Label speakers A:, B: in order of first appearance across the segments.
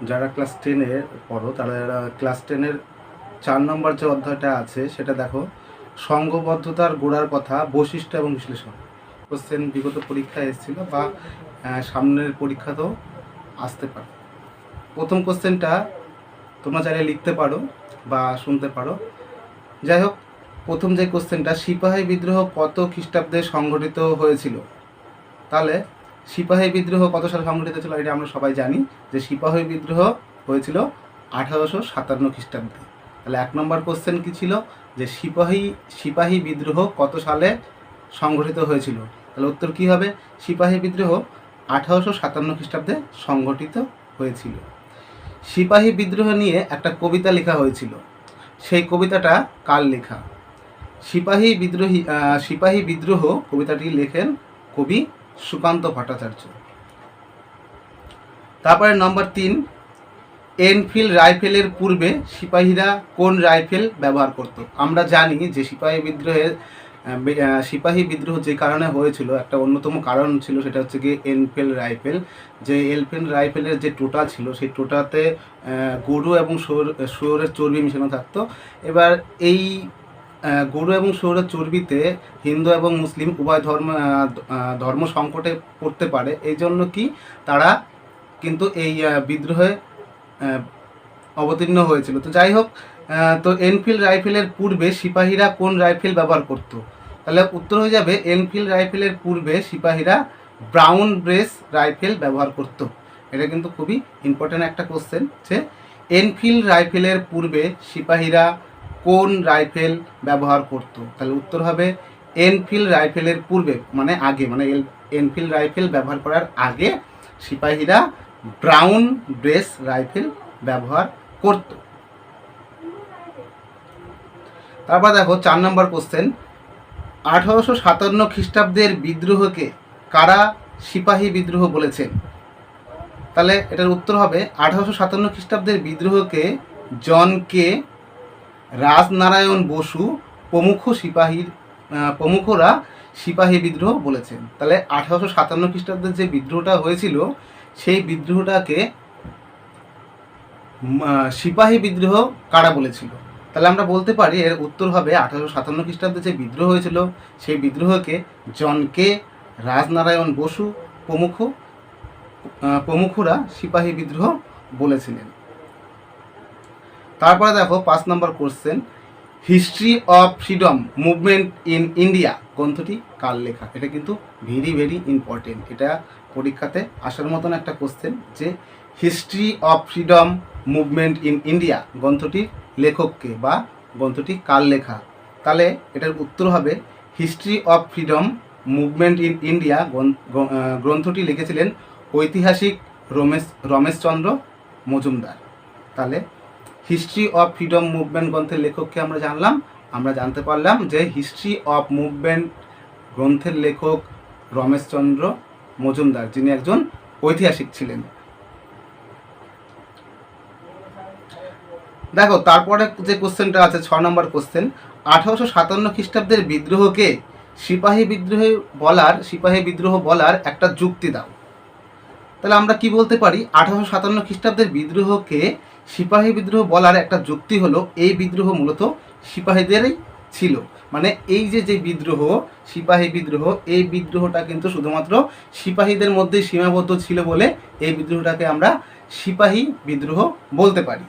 A: যারা ক্লাস 10-এ পড়ো তারা ক্লাস 10-এর 4 নম্বর যে অধ্যায়টা আছে সেটা দেখো, সংঘবদ্ধতার গোড়ার কথা, বৈশিষ্ট্য এবং বিশ্লেষণ। কোশ্চেন বিগত পরীক্ষায় এসেছিল বা সামনের পরীক্ষাতেও আসতে পারে। প্রথম কোশ্চেনটা তোমরা চাইলে লিখতে পারো বা শুনতে পারো। যাই হোক, প্রথম যে কোশ্চেনটা, সিপাহী বিদ্রোহ কত খ্রিস্টাব্দে সংঘটিত হয়েছিল? তাহলে সিপাহী বিদ্রোহ কত সালে সংঘটিত ছিল এটা আমরা সবাই জানি, যে সিপাহী বিদ্রোহ হয়েছিল 1857 খ্রিস্টাব্দে। তাহলে 1 নম্বর কোশ্চেন কী ছিল, যে সিপাহী বিদ্রোহ কত সালে সংঘটিত হয়েছিল? তাহলে উত্তর কী হবে? সিপাহী বিদ্রোহ 1857 খ্রিস্টাব্দে সংঘটিত হয়েছিল। সিপাহী বিদ্রোহ নিয়ে একটা কবিতা লেখা হয়েছিল, সেই কবিতাটা কার লেখা? সিপাহী বিদ্রোহ কবিতাটি লেখেন কবি সুকান্ত ভট্টাচার্য। তারপরে নম্বর 3, এনফিল্ড রাইফেলের পূর্বে সিপাহীরা কোন রাইফেল ব্যবহার করত? আমরা জানি যে সিপাহী বিদ্রোহ যে কারণে হয়েছিল, একটা অন্যতম কারণ ছিল, সেটা হচ্ছে গিয়ে এনফিল্ড রাইফেল। যে এনফিল্ড রাইফেলের যে টোটা ছিল, সেই টোটাতে গরু এবং শুয়োরের চর্বি মিশানো থাকতো। এবার এই গরু এবং শুয়োরের চর্বিতে হিন্দু এবং মুসলিম উভয় ধর্ম সংকটে পড়তে পারে, এই জন্য কি তারা কিন্তু এই বিদ্রোহে অবতীর্ণ হয়েছিল। তো যাই হোক, তো এনফিল্ড রাইফেলের পূর্বে সিপাহীরা কোন রাইফেল ব্যবহার করত? তাহলে উত্তর হয়ে যাবে, এনফিল্ড রাইফেলের পূর্বে সিপাহীরা ব্রাউন ব্রেস রাইফেল ব্যবহার করত। এটা কিন্তু খুবই ইম্পর্ট্যান্ট একটা কোশ্চেন, যে এনফিল্ড রাইফেলের পূর্বে সিপাহীরা কোন রাইফেল ব্যবহার করত? তাহলে উত্তর হবে এনফিল্ড রাইফেলের পূর্বে মানে আগে, মানে এনফিল্ড রাইফেল ব্যবহার করার আগে সিপাহীরা ব্রাউন ব্রেস রাইফেল ব্যবহার করত। তারপর দেখো 4 নম্বর কোশ্চেন, 1857 খ্রিস্টাব্দের বিদ্রোহকে কারা সিপাহী বিদ্রোহ বলেছেন? তাহলে এটার উত্তর হবে 1857 খ্রিস্টাব্দের বিদ্রোহকে জন কে, রাজনারায়ণ বসু প্রমুখরা সিপাহী বিদ্রোহ বলেছেন। তাহলে 1857 খ্রিস্টাব্দের যে বিদ্রোহটা হয়েছিল, সেই বিদ্রোহটাকে সিপাহী বিদ্রোহ কারা বলেছিল? তাহলে আমরা বলতে পারি এর উত্তর হবে 1857 খ্রিস্টাব্দে যে বিদ্রোহ হয়েছিল, সেই বিদ্রোহকে জন কে, রাজনারায়ণ বসু প্রমুখরা সিপাহী বিদ্রোহ বলেছিলেন। তারপরে দেখো 5 নম্বর question, history of freedom movement in India গ্রন্থটি কার লেখা? এটা কিন্তু ভেরি ভেরি ইম্পর্টেন্ট, এটা পরীক্ষাতে আসার মতন একটা কোশ্চেন, যে history of freedom movement in India গ্রন্থটির লেখককে বা গ্রন্থটি কার লেখা? তাহলে এটার উত্তর হবে, history of freedom movement in India গ্রন্থটি লিখেছিলেন ঐতিহাসিক রমেশচন্দ্র মজুমদার। তাহলে হিস্ট্রি অফ ফ্রিডম মুভমেন্ট গ্রন্থের লেখককে আমরা জানলাম, আমরা জানতে পারলাম যে হিস্ট্রি অফ মুভমেন্ট গ্রন্থের লেখক রমেশচন্দ্র মজুমদার, যিনি একজন ঐতিহাসিক ছিলেন। দেখো তারপরে যে কোশ্চেনটা আছে 6 নম্বর কোশ্চেন, 1857 খ্রিস্টাব্দের বিদ্রোহকে সিপাহী বিদ্রোহ বলার একটা যুক্তি দাও। তাহলে আমরা কি বলতে পারি, 1857 খ্রিস্টাব্দের বিদ্রোহকে সিপাহী বিদ্রোহ বলার একটা যুক্তি হলো, এই বিদ্রোহ মূলত সিপাহীদেরই ছিল। মানে এই যে বিদ্রোহ, সিপাহী বিদ্রোহ, এই বিদ্রোহটা কিন্তু শুধুমাত্র সিপাহীদের মধ্যেই সীমাবদ্ধ ছিল বলে এই বিদ্রোহটাকে আমরা সিপাহী বিদ্রোহ বলতে পারি।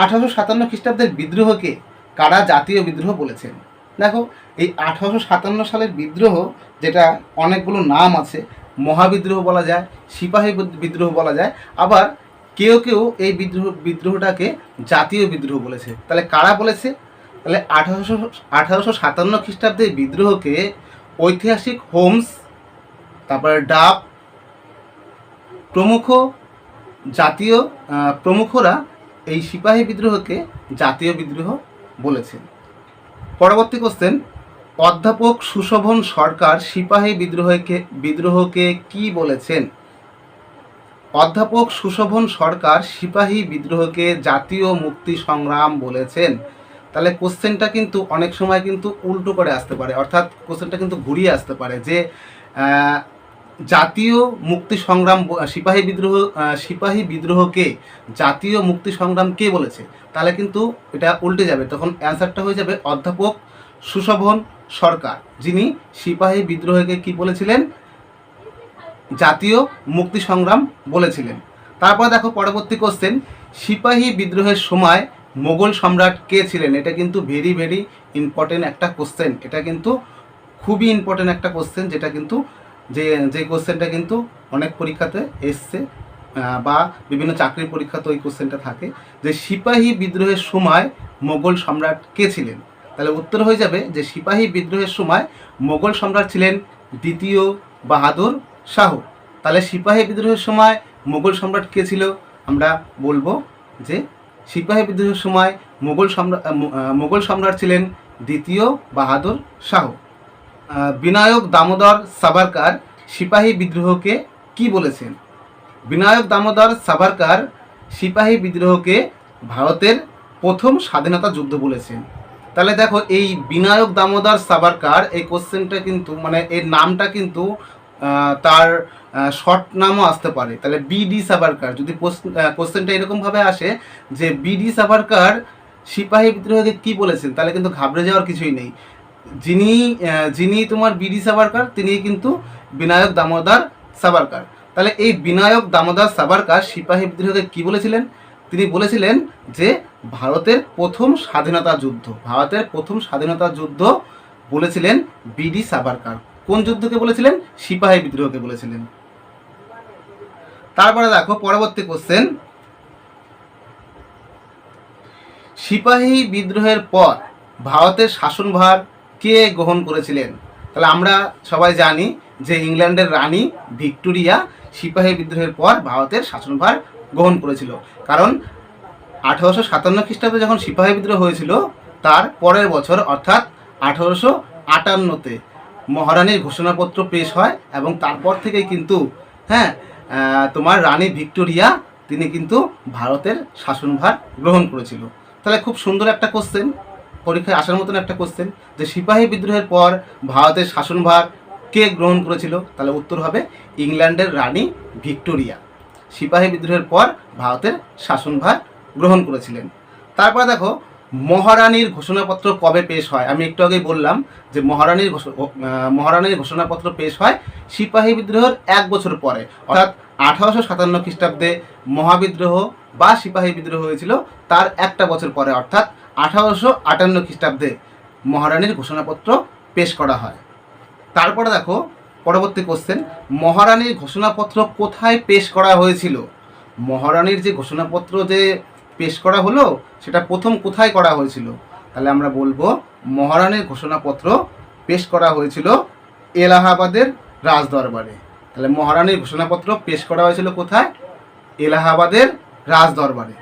A: 1857 খ্রিস্টাব্দের বিদ্রোহকে কারা জাতীয় বিদ্রোহ বলেছেন? দেখো, এই 1857 সালের বিদ্রোহ, যেটা অনেকগুলো নাম আছে, মহাবিদ্রোহ বলা যায়, সিপাহী বিদ্রোহ বলা যায়, আবার কেউ এই বিদ্রোহটাকে জাতীয় বিদ্রোহ বলেছে। তাহলে কারা বলেছে? তাহলে 1857 খ্রিস্টাব্দের বিদ্রোহকে ঐতিহাসিক হোমস, তারপরে ডাব প্রমুখরা এই সিপাহী বিদ্রোহকে জাতীয় বিদ্রোহ বলেছেন। পরবর্তী কোশ্চেন, অধ্যাপক সুশোভন সরকার সিপাহী বিদ্রোহকে কি বলেছেন? অধ্যাপক সুশোভন সরকার সিপাহী বিদ্রোহকে জাতীয় মুক্তি সংগ্রাম বলেছেন। তাহলে কোশ্চেনটা কিন্তু অনেক সময় কিন্তু উল্টো করে আসতে পারে, অর্থাৎ কোশ্চেনটা কিন্তু ঘুরিয়ে আসতে পারে, যে জাতীয় মুক্তি সংগ্রাম সিপাহী বিদ্রোহকে জাতীয় মুক্তি সংগ্রাম কে বলেছে? তাহলে কিন্তু এটা উল্টে যাবে, তখন অ্যান্সারটা হয়ে যাবে অধ্যাপক সুশোভন সরকার, যিনি সিপাহী বিদ্রোহকে কি বলেছিলেন? জাতীয় মুক্তি সংগ্রাম বলেছিলেন। তারপর দেখো পরবর্তী কোশ্চেন, সিপাহী বিদ্রোহের সময় মোগল সম্রাট কে ছিলেন? এটা কিন্তু ভেরি ভেরি ইম্পর্টেন্ট একটা কোশ্চেন, এটা কিন্তু খুবই ইম্পর্টেন্ট একটা কোশ্চেন, যেটা কিন্তু যে কোশ্চেনটা কিন্তু অনেক পরীক্ষাতে এসছে বা বিভিন্ন চাকরির পরীক্ষাতে ওই কোশ্চেনটা থাকে, যে সিপাহী বিদ্রোহের সময় মোগল সম্রাট কে ছিলেন? তাহলে উত্তর হয়ে যাবে যে সিপাহী বিদ্রোহের সময় মোগল সম্রাট ছিলেন দ্বিতীয় বাহাদুর শাহ। তাহলে সিপাহী বিদ্রোহের সময় মোগল সম্রাট কে ছিল? আমরা বলবো যে সিপাহী বিদ্রোহের সময় মোগল সম্রাট ছিলেন দ্বিতীয় বাহাদুর শাহ। বিনায়ক দামোদর সাভারকার সিপাহী বিদ্রোহকে কি বলেছেন? বিনায়ক দামোদর সাভারকার সিপাহী বিদ্রোহকে ভারতের প্রথম স্বাধীনতা যুদ্ধ বলেছেন। তাহলে দেখো এই বিনায়ক দামোদর সাভারকার, এই কোশ্চেনটা কিন্তু মানে এর নামটা কিন্তু তার শর্ট নামও আসতে পারে। তাহলে বিডি সাভারকার, যদি কোশ্চেনটা এরকমভাবে আসে যে বিডি সাভারকার সিপাহী বিদ্রোহকে কি বলেছেন, তাহলে কিন্তু ঘাবড়ে যাওয়ার কিছুই নেই। যিনি তোমার বিডি সাভারকার, তিনি কিন্তু বিনায়ক দামোদর সাভারকার। তাহলে এই বিনায়ক দামোদর সাভারকার সিপাহী বিদ্রোহকে কি বলেছিলেন? তিনি বলেছিলেন যে ভারতের প্রথম স্বাধীনতা যুদ্ধ বলেছিলেন বিডি সাভারকার। কোন যুদ্ধকে বলেছিলেন? সিপাহী বিদ্রোহকে বলেছিলেন। তারপরে দেখো পরবর্তী কোশ্চেন, সিপাহী বিদ্রোহের পর ভারতের শাসনভার কে গ্রহণ করেছিলেন? তাহলে আমরা সবাই জানি যে ইংল্যান্ডের রানী ভিক্টোরিয়া সিপাহী বিদ্রোহের পর ভারতের শাসনভার গ্রহণ করেছিল। কারণ 1857 খ্রিস্টাব্দে যখন সিপাহী বিদ্রোহ হয়েছিল, তার পরের বছর অর্থাৎ 1858-তে মহারানীর ঘোষণাপত্র পেশ হয়, এবং তারপর থেকেই কিন্তু তোমার রানী ভিক্টোরিয়া তিনি কিন্তু ভারতের শাসনভার গ্রহণ করেছিল। তাহলে খুব সুন্দর একটা কোশ্চেন, পরীক্ষায় আসার মতন একটা কোশ্চেন, যে সিপাহী বিদ্রোহের পর ভারতের শাসনভার কে গ্রহণ করেছিল? তাহলে উত্তর হবে ইংল্যান্ডের রানী ভিক্টোরিয়া সিপাহী বিদ্রোহের পর ভারতের শাসনভার গ্রহণ করেছিলেন। তারপর দেখো মহারানীর ঘোষণাপত্র কবে পেশ হয়? আমি একটু আগেই বললাম যে মহারানীর ঘোষণাপত্র পেশ হয় সিপাহী বিদ্রোহের 1 বছর পরে, অর্থাৎ 1857 খ্রিস্টাব্দে মহাবিদ্রোহ বা সিপাহী বিদ্রোহ হয়েছিল, তার 1টা বছর পরে অর্থাৎ 1858 খ্রিস্টাব্দে মহারানীর ঘোষণাপত্র পেশ করা হয়। তারপরে দেখো পরবর্তী কোশ্চেন, মহারানীর ঘোষণাপত্র কোথায় পেশ করা হয়েছিল? মহারানীর যে ঘোষণাপত্র যে পেশ করা হলো, সেটা প্রথম কোথায় করা হয়েছিল? তাহলে আমরা বলবো মহারানীর ঘোষণাপত্র পেশ করা হয়েছিল এলাহাবাদের রাজদরবারে। তাহলে মহারানীর ঘোষণাপত্র পেশ করা হয়েছিল কোথায়? এলাহাবাদের রাজদরবারে।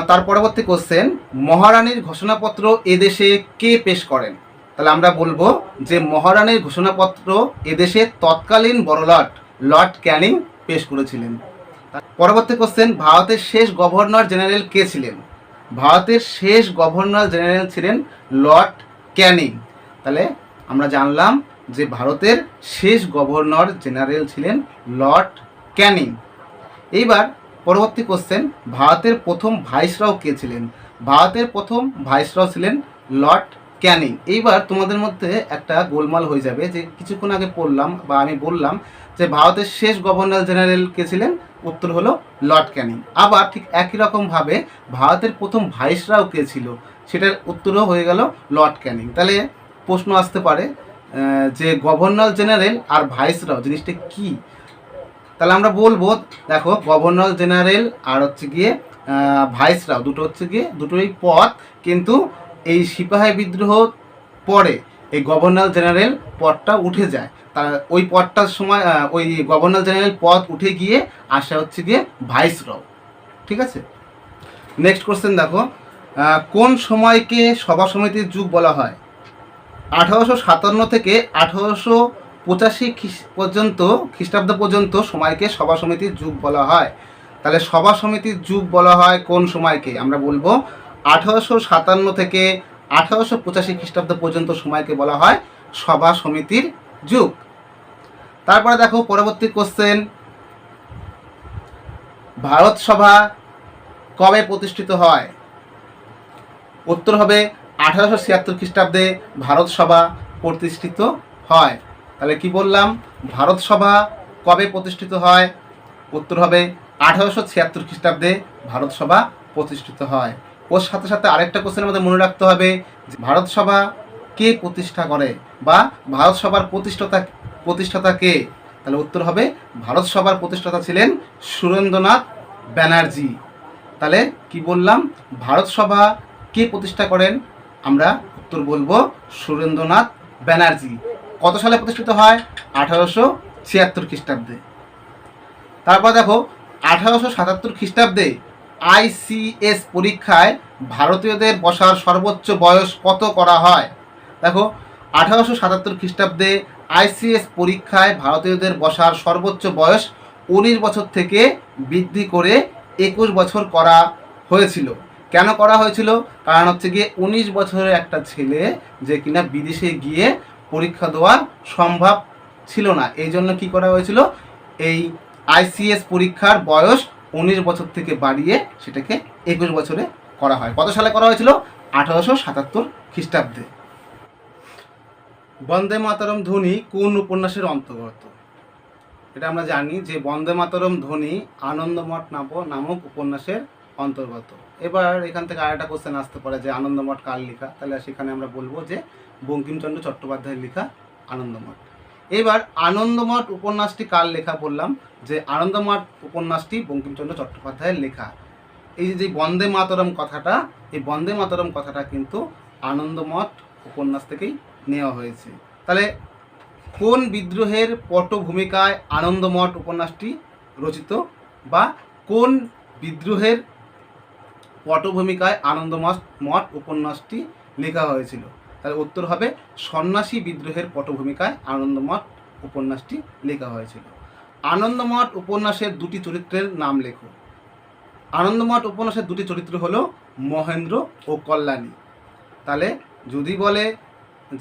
A: তার পরবর্তী কোশ্চেন, মহারানীর ঘোষণাপত্র এদেশে কে পেশ করেন? তাহলে আমরা বলবো যে মহারানীর ঘোষণাপত্র এদেশে তৎকালীন বড়লাট লর্ড ক্যানিং পেশ করেছিলেন। পরবর্তী কোশ্চেন, ভারতের শেষ গভর্নর জেনারেল কে ছিলেন? ভারতের শেষ গভর্নর জেনারেল ছিলেন লর্ড ক্যানিং। তাহলে আমরা জানলাম যে ভারতের শেষ গভর্নর জেনারেল ছিলেন লর্ড ক্যানিং। এইবার পরবর্তী কোশ্চেন, ভারতের প্রথম ভাইসরয় কে ছিলেন? ভারতের প্রথম ভাইসরয় ছিলেন লর্ড ক্যানিং। এইবার তোমাদের মধ্যে একটা গোলমাল হয়ে যাবে, যে কিছুক্ষণ আগে পড়লাম বা আমি বললাম যে ভারতের শেষ গভর্নর জেনারেল কে ছিলেন, উত্তর হলো লর্ড ক্যানিং। আবার ঠিক একই রকমভাবে ভারতের প্রথম ভাইসরয় কে ছিল, সেটার উত্তরও হয়ে গেল লর্ড ক্যানিং। তাহলে প্রশ্ন আসতে পারে যে গভর্নর জেনারেল আর ভাইসরয় জিনিসটা কি? তাহলে আমরা বলবো, দেখো গভর্নর জেনারেল আর হচ্ছে গিয়ে ভাইসরয় দুটোই পদ, কিন্তু এই সিপাহী বিদ্রোহ পরে এই গভর্নর জেনারেল পদটা উঠে যায়। তা ওই পদটার সময় ওই গভর্নর জেনারেল পদ উঠে গিয়ে আসা হচ্ছে গিয়ে ভাইসরয়। ঠিক আছে, নেক্সট কোশ্চেন দেখো, কোন সময়কে সভা সমিতির যুগ বলা হয়? 1857 থেকে 1885 পর্যন্ত খ্রিস্টাব্দ পর্যন্ত সময়কে সভা সমিতির যুগ বলা হয়। তাহলে সভা সমিতির যুগ বলা হয় কোন সময়কে? আমরা বলবো 1857 থেকে 1885 খ্রিস্টাব্দ পর্যন্ত সময়কে বলা হয় সভা সমিতির যুগ। তারপরে দেখো পরবর্তী কোশ্চেন, ভারত সভা কবে প্রতিষ্ঠিত হয়? উত্তর হবে 1876 খ্রিস্টাব্দে ভারত সভা প্রতিষ্ঠিত হয়। তাহলে কি বললাম, ভারত সভা কবে প্রতিষ্ঠিত হয়? উত্তর হবে 1876 খ্রিস্টাব্দে ভারত সভা প্রতিষ্ঠিত হয়। ওর সাথে সাথে আরেকটা কোশ্চেন আমাদের মনে রাখতে হবে, যে ভারত সভা কে প্রতিষ্ঠা করে বা ভারত সভার প্রতিষ্ঠাতা কে? তাহলে উত্তর হবে ভারত সভার প্রতিষ্ঠাতা ছিলেন সুরেন্দ্রনাথ ব্যানার্জি। তাহলে কি বললাম, ভারত সভা কে প্রতিষ্ঠা করেন? আমরা উত্তর বলবো সুরেন্দ্রনাথ ব্যানার্জি। কত সালে প্রতিষ্ঠিত হয়? 1876 খ্রিস্টাব্দে। তারপর দেখো 1877 খ্রিস্টাব্দে ICS পরীক্ষায় ভারতীয়দের বসার সর্বোচ্চ বয়স কত করা হয়? দেখো 1877 খ্রিস্টাব্দে ICS পরীক্ষায় ভারতীয়দের বসার সর্বোচ্চ বয়স 19 বছর থেকে বৃদ্ধি করে 21 বছর করা হয়েছিল। কেন করা হয়েছিল? কারণ হচ্ছে গিয়ে 19 বছরের একটা ছেলে যে কিনা বিদেশে গিয়ে পরীক্ষা দেওয়া সম্ভব ছিল না, এই জন্য কী করা হয়েছিল, এই ICS পরীক্ষার বয়স 19 বছর থেকে বাড়িয়ে সেটাকে 21 বছরে করা হয়। কত সালে করা হয়েছিল? 1877 খ্রিস্টাব্দে। বন্দে মাতরম ধ্বনি কোন উপন্যাসের অন্তর্গত? এটা আমরা জানি যে বন্দে মাতরম ধ্বনি আনন্দমঠ নামক উপন্যাসের অন্তর্গত। এবার এখান থেকে আরেকটা কোশ্চেন আসতে পারে যে আনন্দমঠ কার লেখা? তাহলে সেখানে আমরা বলবো যে বঙ্কিমচন্দ্র চট্টোপাধ্যায়ের লেখা আনন্দমঠ। এবার আনন্দমঠ উপন্যাসটি কার লেখা? বললাম যে আনন্দমঠ উপন্যাসটি বঙ্কিমচন্দ্র চট্টোপাধ্যায়ের লেখা। এই যে বন্দে মাতরম কথাটা, এই বন্দে মাতরম কথাটা কিন্তু আনন্দমঠ উপন্যাস থেকেই নেওয়া হয়েছে। তাহলে কোন বিদ্রোহের পটভূমিকায় আনন্দমঠ উপন্যাসটি রচিত, বা কোন বিদ্রোহের পটভূমিকায় আনন্দমঠ উপন্যাসটি লেখা হয়েছিল? তাহলে উত্তর হবে সন্ন্যাসী বিদ্রোহের পটভূমিকায় আনন্দমঠ উপন্যাসটি লেখা হয়েছিল। আনন্দমঠ উপন্যাসের দুটি চরিত্রের নাম লেখো। আনন্দমঠ উপন্যাসের দুটি চরিত্র হলো মহেন্দ্র ও কল্যাণী। তাহলে যদি বলে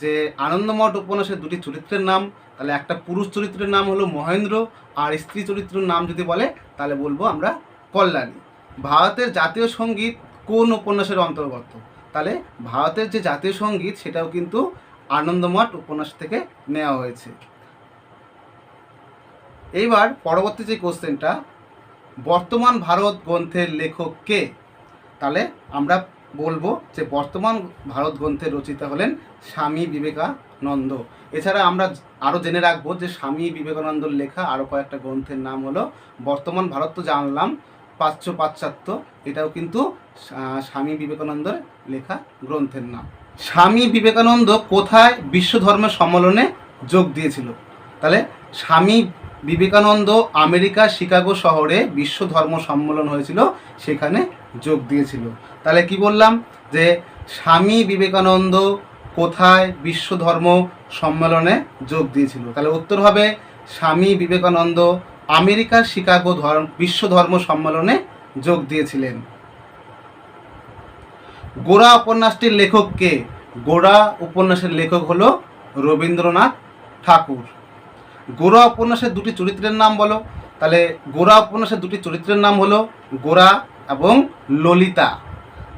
A: যে আনন্দমঠ উপন্যাসের দুটি চরিত্রের নাম, তাহলে একটা পুরুষ চরিত্রের নাম হলো মহেন্দ্র, আর স্ত্রী চরিত্রের নাম যদি বলে তাহলে বলবো আমরা কল্যাণী। ভারতের জাতীয় সঙ্গীত কোন উপন্যাসের অন্তর্গত? তাহলে ভারতের যে জাতীয় সঙ্গীত সেটাও কিন্তু আনন্দমঠ উপন্যাস থেকে নেওয়া হয়েছে। এইবার পরবর্তী যে কোশ্চেনটা, বর্তমান ভারত গ্রন্থের লেখক কে? তাহলে আমরা বলবো যে বর্তমান ভারত গ্রন্থের রচয়িতা হলেন স্বামী বিবেকানন্দ। এছাড়া আমরা আরও জেনে রাখবো যে স্বামী বিবেকানন্দর লেখা আরও কয়েকটা গ্রন্থের নাম হলো বর্তমান ভারত, তো জানলাম, প্রাচ্য পাশ্চাত্য, এটাও কিন্তু স্বামী বিবেকানন্দের লেখা গ্রন্থের নাম। স্বামী বিবেকানন্দ কোথায় বিশ্ব ধর্ম সম্মেলনে যোগ দিয়েছিল? তাহলে স্বামী বিবেকানন্দ আমেরিকার শিকাগো শহরে বিশ্ব ধর্ম সম্মেলন হয়েছিল, সেখানে যোগ দিয়েছিল। তাহলে কি বললাম, যে স্বামী বিবেকানন্দ কোথায় বিশ্ব ধর্ম সম্মেলনে যোগ দিয়েছিল? তাহলে উত্তর হবে স্বামী বিবেকানন্দ আমেরিকার শিকাগো বিশ্ব ধর্ম সম্মেলনে যোগ দিয়েছিলেন। গোরা উপন্যাসটির লেখক কে? গোরা উপন্যাসের লেখক হলো রবীন্দ্রনাথ ঠাকুর। গোরা উপন্যাসের দুটি চরিত্রের নাম বলো। তাহলে গোরা উপন্যাসের দুটি চরিত্রের নাম হলো গোরা এবং ললিতা।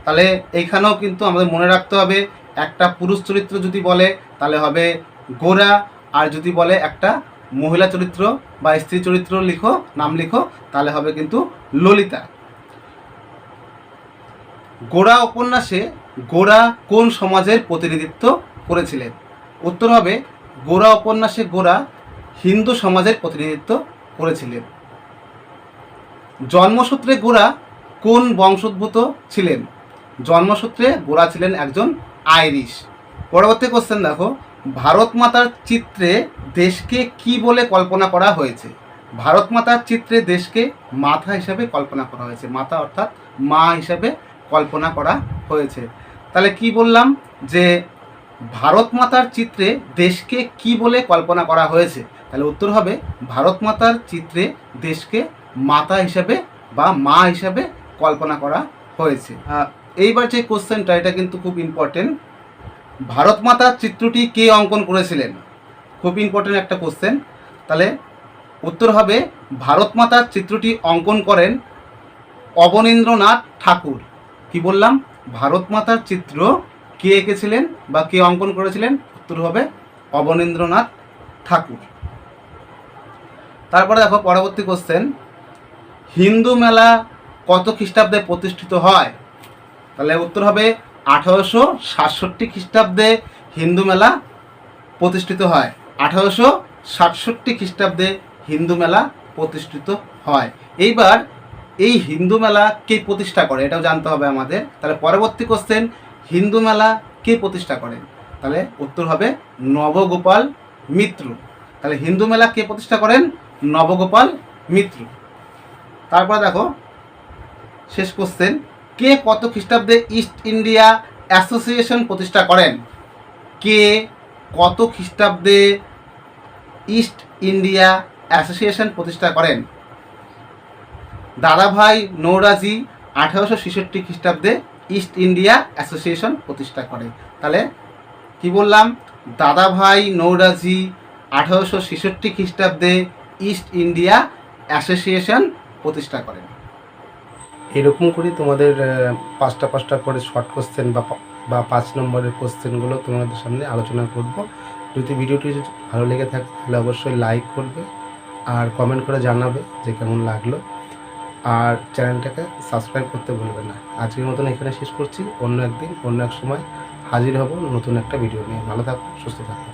A: তাহলে এইখানেও কিন্তু আমাদের মনে রাখতে হবে, একটা পুরুষ চরিত্র যদি বলে তাহলে হবে গোরা, আর যদি বলে একটা মহিলা চরিত্র বা স্ত্রী চরিত্র নাম লিখো, তাহলে হবে কিন্তু ললিতা। গোরা উপন্যাসে গোরা কোন সমাজের প্রতিনিধিত্ব করেছিলেন? উত্তর হবে গোরা উপন্যাসে গোরা হিন্দু সমাজের প্রতিনিধিত্ব করেছিলেন। জন্মসূত্রে গোরা কোন বংশোদ্ভূত ছিলেন? জন্মসূত্রে গোরা ছিলেন একজন আইরিশ। পরবর্তী কোশ্চেন দেখো, ভারত মাতার চিত্রে দেশকে কি বলে কল্পনা করা হয়েছে? ভারত মাতার চিত্রে দেশকে মাতা হিসাবে কল্পনা করা হয়েছে, মাতা অর্থাৎ মা হিসাবে কল্পনা করা হয়েছে। তাহলে কি বললাম, যে ভারত মাতার চিত্রে দেশকে কি বলে কল্পনা করা হয়েছে? তাহলে উত্তর হবে ভারত মাতার চিত্রে দেশকে মাতা হিসাবে বা মা হিসাবে কল্পনা করা হয়েছে। এইবার যে কোশ্চেনটা, এটা কিন্তু খুব ইম্পর্টেন্ট। ভারত মাতার চিত্রটি কে অঙ্কন করেছিলেন? খুব ইম্পর্টেন্ট একটা কোশ্চেন। তাহলে উত্তর হবে ভারত মাতার চিত্রটি অঙ্কন করেন অবনীন্দ্রনাথ ঠাকুর। কি বললাম? ভারত মাতার চিত্র কে এঁকেছিলেন বা কে অঙ্কন করেছিলেন? উত্তর হবে অবনীন্দ্রনাথ ঠাকুর। তারপরে দেখো পরবর্তী কোশ্চেন, হিন্দু মেলা কত খ্রিস্টাব্দে প্রতিষ্ঠিত হয়? তাহলে উত্তর হবে 1867 খ্রিস্টাব্দে হিন্দু মেলা প্রতিষ্ঠিত হয়। 1867 খ্রিস্টাব্দে হিন্দু মেলা প্রতিষ্ঠিত হয়। এইবার এই হিন্দু মেলা কে প্রতিষ্ঠা করে এটাও জানতে হবে আমাদের। তাহলে পরবর্তী কোশ্চেন, হিন্দু মেলা কে প্রতিষ্ঠা করেন? তাহলে উত্তর হবে নবগোপাল মিত্র। তাহলে হিন্দু মেলা কে প্রতিষ্ঠা করেন? নবগোপাল মিত্র। তারপর দেখো শেষ কোশ্চেন, কে কত খ্রিস্টাব্দে ইস্ট ইন্ডিয়া অ্যাসোসিয়েশন প্রতিষ্ঠা করেন? কে কত খ্রিস্টাব্দে ইস্ট ইন্ডিয়া অ্যাসোসিয়েশন প্রতিষ্ঠা করেন? দাদাভাই নওরোজি 1866 খ্রিস্টাব্দে ইস্ট ইন্ডিয়া অ্যাসোসিয়েশন প্রতিষ্ঠা করে। তাহলে কি বললাম? দাদাভাই নওরোজি 1866 খ্রিস্টাব্দে ইস্ট ইন্ডিয়া অ্যাসোসিয়েশন প্রতিষ্ঠা করেন। এরকম করে তোমাদের পাঁচটা করে শর্ট কোশ্চেন বা 5 নম্বরের কোশ্চেনগুলো তোমাদের সামনে আলোচনা করব। যদি ভিডিওটি ভালো লেগে থাকে তাহলে অবশ্যই লাইক করবে আর কমেন্ট করে জানাবে যে কেমন লাগলো, আর চ্যানেলটাকে সাবস্ক্রাইব করতে ভুলবে না। আজকের মতন এখানে শেষ করছি। অন্য একদিন অন্য এক সময় হাজির হব নতুন একটা ভিডিও নিয়ে। ভালো থাকো, সুস্থ থাকো।